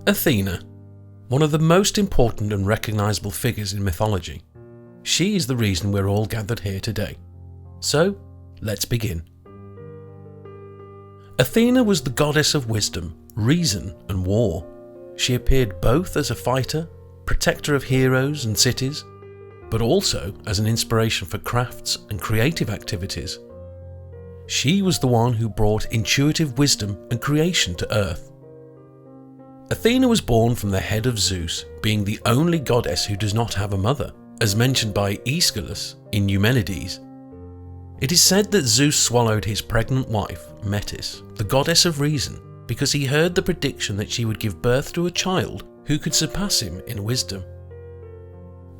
Athena, one of the most important and recognizable figures in mythology. She is the reason we're all gathered here today. So, let's begin. Athena was the goddess of wisdom, reason and war. She appeared both as a fighter, protector of heroes and cities, but also as an inspiration for crafts and creative activities. She was the one who brought intuitive wisdom and creation to earth. Athena was born from the head of Zeus, being the only goddess who does not have a mother, as mentioned by Aeschylus in Eumenides. It is said that Zeus swallowed his pregnant wife, Metis, the goddess of reason, because he heard the prediction that she would give birth to a child who could surpass him in wisdom.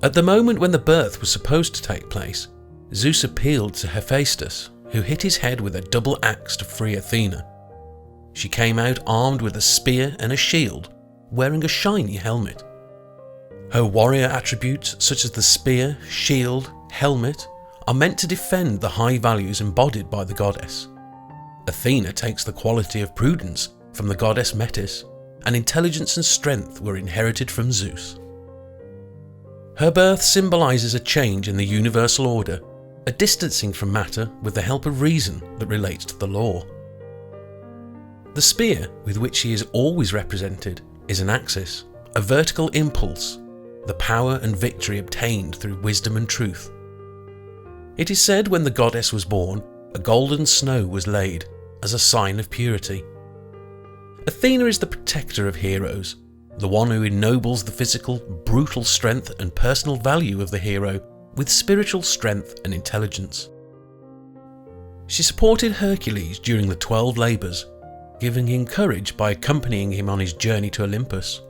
At the moment when the birth was supposed to take place, Zeus appealed to Hephaestus, who hit his head with a double axe to free Athena. She came out armed with a spear and a shield, wearing a shiny helmet. Her warrior attributes, such as the spear, shield, helmet, are meant to defend the high values embodied by the goddess. Athena takes the quality of prudence from the goddess Metis, and intelligence and strength were inherited from Zeus. Her birth symbolises a change in the universal order, a distancing from matter with the help of reason that relates to the law. The spear with which she is always represented is an axis, a vertical impulse, the power and victory obtained through wisdom and truth. It is said when the goddess was born, a golden snow was laid as a sign of purity. Athena is the protector of heroes, the one who ennobles the physical, brutal strength and personal value of the hero with spiritual strength and intelligence. She supported Hercules during the 12 labours, giving him courage by accompanying him on his journey to Olympus.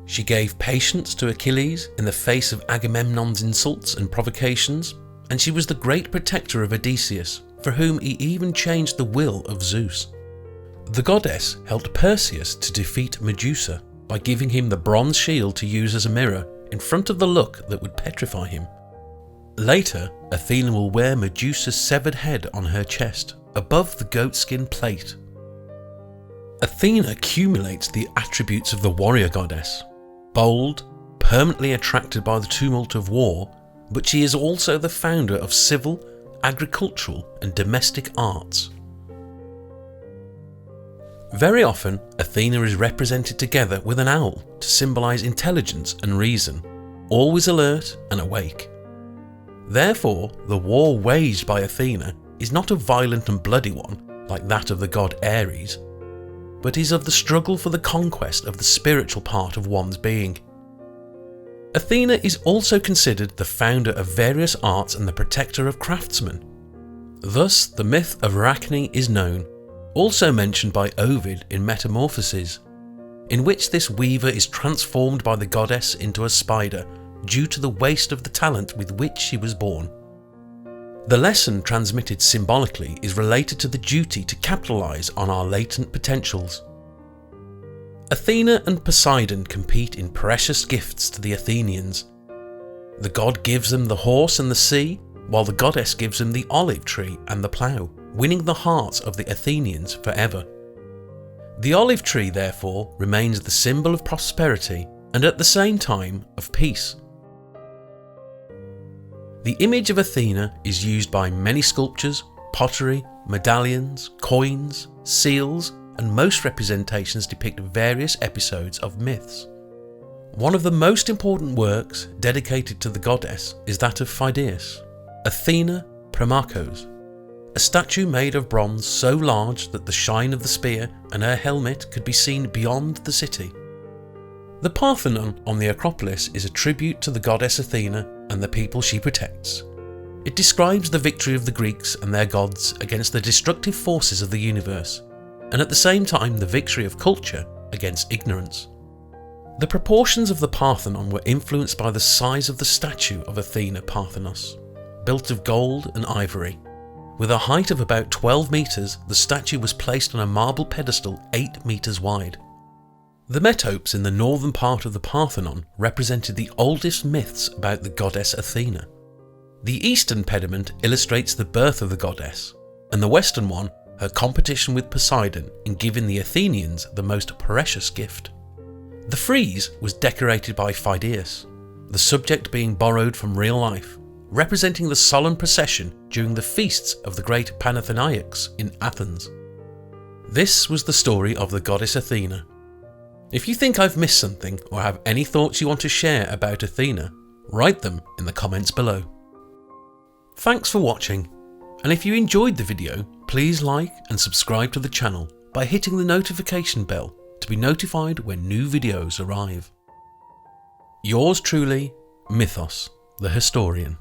She gave patience to Achilles in the face of Agamemnon's insults and provocations, and she was the great protector of Odysseus, for whom he even changed the will of Zeus. The goddess helped Perseus to defeat Medusa by giving him the bronze shield to use as a mirror in front of the look that would petrify him. Later, Athena will wear Medusa's severed head on her chest, above the goatskin plate. Athena accumulates the attributes of the warrior goddess, bold, permanently attracted by the tumult of war, but she is also the founder of civil, agricultural and domestic arts. Very often, Athena is represented together with an owl to symbolise intelligence and reason, always alert and awake. Therefore, the war waged by Athena is not a violent and bloody one like that of the god Ares, but is of the struggle for the conquest of the spiritual part of one's being. Athena is also considered the founder of various arts and the protector of craftsmen. Thus, the myth of Arachne is known, also mentioned by Ovid in Metamorphoses, in which this weaver is transformed by the goddess into a spider due to the waste of the talent with which she was born. The lesson transmitted symbolically is related to the duty to capitalise on our latent potentials. Athena and Poseidon compete in precious gifts to the Athenians. The god gives them the horse and the sea, while the goddess gives them the olive tree and the plow, winning the hearts of the Athenians forever. The olive tree, therefore, remains the symbol of prosperity and at the same time of peace. The image of Athena is used by many sculptures, pottery, medallions, coins, seals, and most representations depict various episodes of myths. One of the most important works dedicated to the goddess is that of Phidias, Athena Primakos, a statue made of bronze so large that the shine of the spear and her helmet could be seen beyond the city. The Parthenon on the Acropolis is a tribute to the goddess Athena and the people she protects. It describes the victory of the Greeks and their gods against the destructive forces of the universe, and at the same time the victory of culture against ignorance. The proportions of the Parthenon were influenced by the size of the statue of Athena Parthenos, built of gold and ivory. With a height of about 12 metres, the statue was placed on a marble pedestal 8 metres wide. The metopes in the northern part of the Parthenon represented the oldest myths about the goddess Athena. The eastern pediment illustrates the birth of the goddess, and the western one her competition with Poseidon in giving the Athenians the most precious gift. The frieze was decorated by Phidias, the subject being borrowed from real life, representing the solemn procession during the feasts of the great Panathenaics in Athens. This was the story of the goddess Athena. If you think I've missed something or have any thoughts you want to share about Athena, write them in the comments below. Thanks for watching, and if you enjoyed the video, please like and subscribe to the channel by hitting the notification bell to be notified when new videos arrive. Yours truly, Mythos, the Historian.